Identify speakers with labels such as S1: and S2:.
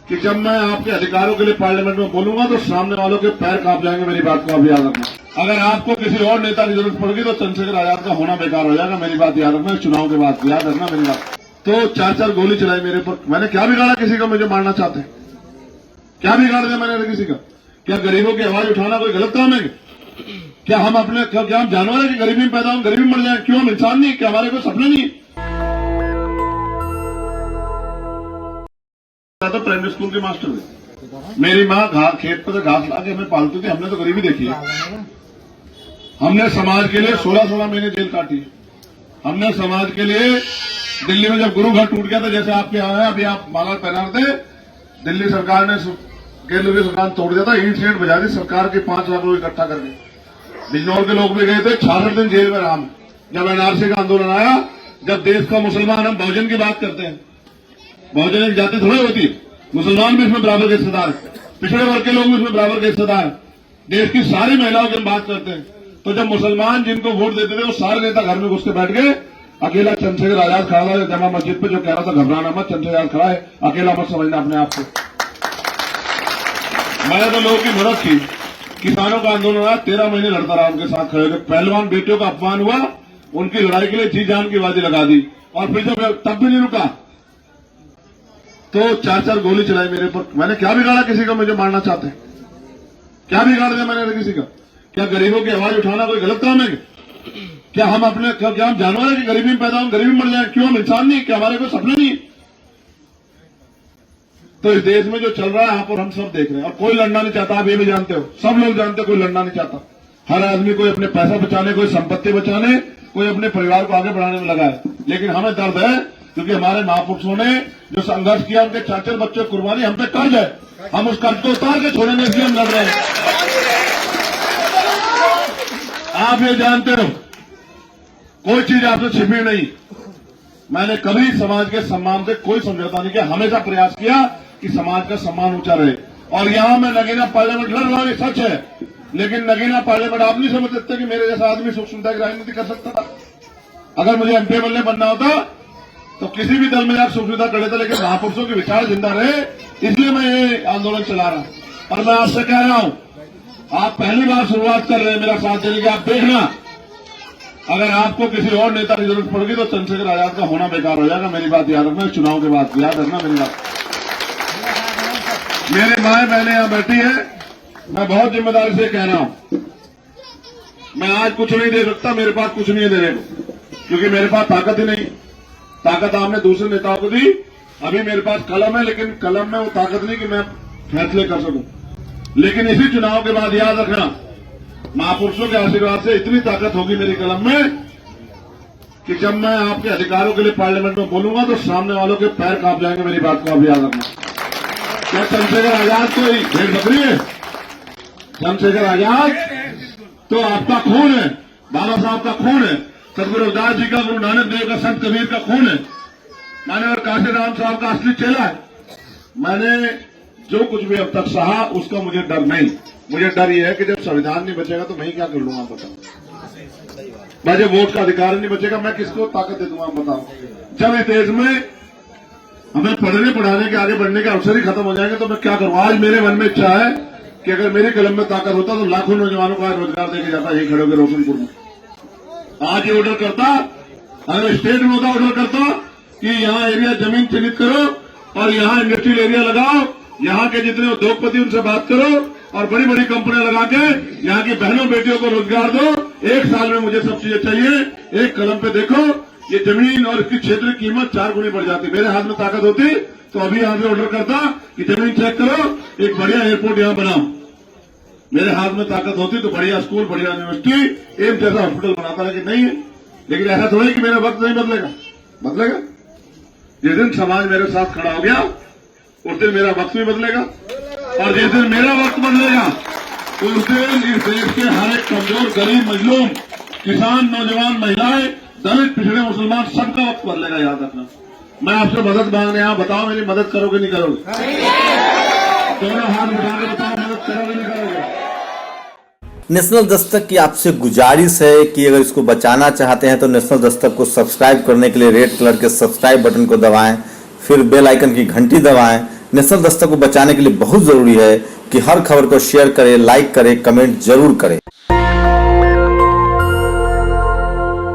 S1: कि जब मैं आपके अधिकारों के लिए पार्लियामेंट में बोलूंगा तो सामने वालों के पैर कांप जाएंगे। मेरी बात को आप याद रखना। अगर आपको किसी और नेता की जरूरत पड़ेगी तो चंद्रशेखर आजाद का होना बेकार हो जाएगा। मेरी बात याद रखना, चुनाव के बाद याद रखना मेरी बात। तो 4-4 गोली चलाई मेरे ऊपर। मैंने क्या बिगाड़ा किसी का? मुझे मारना चाहते हैं? क्या बिगाड़ दिया मैंने किसी का? क्या गरीबों की आवाज उठाना कोई गलत काम है? क्या हम अपने क्या हम जानवर है कि गरीबी में पैदा हो गरीबी में मर जाए? क्यों हम इंसान नहीं? क्या हमारे कोई सपने नहीं? तो प्राइमरी स्कूल के मास्टर थे। मेरी माँ खेत पर घास लाके हमें पालती थी। हमने तो गरीबी देखी है। हमने समाज के लिए 16-16 महीने जेल काटी। हमने समाज के लिए दिल्ली में जब गुरु घर टूट गया था, जैसे आपके यहाँ है, अभी आप माला पहना थे, दिल्ली सरकार ने केंद्र की सरकार तोड़ दिया था, ईंट सीट बजा दी सरकार के 5 लाख रुपए इकट्ठा करके। बिजनौर के लोग भी गए थे, 66 दिन जेल में रहा। जब एनआरसी का आंदोलन आया, जब देश का मुसलमान, हम बहुजन की बात करते हैं, बहुजन एक जाति थोड़ी होती, मुसलमान भी इसमें बराबर के हिस्सेदार, पिछड़े वर्ग के लोग भी इसमें बराबर के हिस्सेदार, देश की सारी महिलाओं की हम बात करते हैं। तो जब मुसलमान जिनको वोट देते थे वो सारे नेता घर में घुस के बैठ गए, अकेला चंद्रशेखर आजाद खड़ा था जमा मस्जिद पे, जो कह रहा था घबराना मत, चंद्रशेखर आजाद खड़ा है, अकेला मत समझना अपने आप को। मैंने तो लोगों की मदद की। किसानों का आंदोलन आया, 13 महीने लड़ता रहा उनके साथ खड़े होकर। पहलवान बेटियों का अपमान हुआ, उनकी लड़ाई के लिए जी जान की बाजी लगा दी, और फिर जब तब भी नहीं रुका तो 4-4 गोली चलाई मेरे ऊपर। मैंने क्या बिगाड़ा किसी का? मुझे मारना चाहते हैं? क्या बिगाड़ दिया मैंने किसी का? क्या गरीबों की आवाज उठाना कोई गलत काम है? क्या हम अपने क्या हम जानवर है कि गरीबी में पैदा हो गरीबी में मर जाए? क्यों हम इंसान नहीं? क्या हमारे कोई सपने नहीं? तो इस देश में जो चल रहा है यहाँ पर हम सब देख रहे हैं, और कोई लड़ना नहीं चाहता। आप ये भी जानते हो, सब लोग जानते हैं, कोई लड़ना नहीं चाहता। हर आदमी कोई अपने पैसा बचाने, कोई संपत्ति बचाने, कोई अपने परिवार को आगे बढ़ाने में लगा है। लेकिन हमें दर्द है क्योंकि हमारे महापुरुषों ने जो संघर्ष किया, उनके 4-4 बच्चों की कुर्बानी हम पे कर्ज है। हम उस कर्ज को उतार के छोड़ेंगे, इसलिए हम लड़ रहे हैं। आप ये जानते हो, कोई चीज आपसे छिपी नहीं। मैंने कभी समाज के सम्मान से कोई समझौता नहीं किया। हमेशा प्रयास किया कि समाज का सम्मान ऊंचा रहे। और यहां मैं नगीना पार्लियामेंट लड़ रहा हूं, ये सच है। लेकिन नगीना पार्लियामेंट आप नहीं समझ सकते कि मेरे जैसा आदमी सुख सुविधा की राजनीति कर सकता था। अगर मुझे एमपी बनना होता तो किसी भी दल में आप सुख सुविधा कर लेते, लेकिन महापुरुषों के विचार जिंदा रहे, इसलिए मैं ये आंदोलन चला रहा हूं। और मैं आपसे कह रहा हूं, आप पहली बार शुरुआत कर रहे हैं मेरा साथ देने की। आप देखना, अगर आपको किसी और नेता की जरूरत पड़ेगी तो चंद्रशेखर आजाद का होना बेकार हो जाएगा। मेरी बात याद रखना, चुनाव के बाद याद रखना मेरी बात। मेरे माए बहने यहां बैठी है, मैं बहुत जिम्मेदारी से कह रहा हूं, मैं आज कुछ नहीं दे सकता, मेरे पास कुछ नहीं है देने को, क्योंकि मेरे पास ताकत ही नहीं। ताकत आपने दूसरे नेताओं को दी, अभी मेरे पास कलम है, लेकिन कलम में वो ताकत नहीं कि मैं फैसले कर सकूं। लेकिन इसी चुनाव के बाद याद रखना, महापुरुषों के आशीर्वाद से इतनी ताकत होगी मेरी कलम में कि जब मैं आपके अधिकारों के लिए पार्लियामेंट में बोलूंगा तो सामने वालों के पैर कांप जाएंगे। मेरी बात को आप याद रखना। क्या चंद्रशेखर आजाद कोई भेड़ बकरी है? चंद्रशेखर आजाद तो आपका खून है, बाबा साहब का खून है, सदगुरु रविदास जी का, गुरु नानक देव का, संत कबीर का खून है। माननीय काशीराम साहब का असली चेला है। मैंने जो कुछ भी अब तक सहा उसका मुझे डर नहीं। मुझे डर यह है कि जब संविधान नहीं बचेगा तो मैं क्या कर लूंगा बताओ। मुझे वोट का अधिकार नहीं बचेगा, मैं किसको ताकत दे दूंगा बताओ। जब इस देश में हमें पढ़ने पढ़ाने के आगे बढ़ने के अवसर ही खत्म हो जाएंगे तो मैं क्या करूं। आज मेरे मन में इच्छा है कि अगर मेरी कलम में ताकत होता तो लाखों नौजवानों का रोजगार देके जाता, यही खड़े होकर रोशनपुर में। आज ये ऑर्डर करता, अगर स्टेट में होता ऑर्डर करता कि यहाँ एरिया जमीन चिन्हित करो और यहाँ इंडस्ट्रियल एरिया लगाओ, यहाँ के जितने उद्योगपति उनसे बात करो और बड़ी बड़ी कंपनियां लगा के यहाँ की बहनों बेटियों को रोजगार दो। 1 साल में मुझे सब चीजें चाहिए। एक कलम पे देखो, ये जमीन और इसकी क्षेत्र की कीमत 4 गुनी बढ़ जाती। मेरे हाथ में ताकत होती तो अभी यहाँ से ऑर्डर करता कि जमीन चेक करो, एक बढ़िया एयरपोर्ट यहाँ बनाओ। मेरे हाथ में ताकत होती तो बढ़िया स्कूल, बढ़िया यूनिवर्सिटी, एम्स जैसा हॉस्पिटल बनाता, लेकिन नहीं है। लेकिन ऐसा थोड़ा कि मेरा वक्त नहीं बदलेगा, बदलेगा। जिस दिन समाज मेरे साथ खड़ा हो गया उस दिन मेरा वक्त भी बदलेगा, और जिस दिन मेरा वक्त बदलेगा उस दिन इस देश के हर एक कमजोर, गरीब, मजलूम, किसान, नौजवान, महिलाएं, दलित, पिछड़े, मुसलमान, सबका वक्त बदलेगा। याद रखना। मैं आपसे मदद मांगने यहाँ, बताओ मेरी मदद करोगे नहीं करोगे? दोनों हाथ उठा के बताओ, मदद करोगे नहीं करोगे?
S2: नेशनल दस्तक की आपसे गुजारिश है कि अगर इसको बचाना चाहते हैं तो नेशनल दस्तक को सब्सक्राइब करने के लिए रेड कलर के सब्सक्राइब बटन को दबाएं, फिर बेल आइकन की घंटी दबाएं, नेशनल दस्तक को बचाने के लिए बहुत जरूरी है कि हर खबर को शेयर करें, लाइक करें, कमेंट जरूर करें।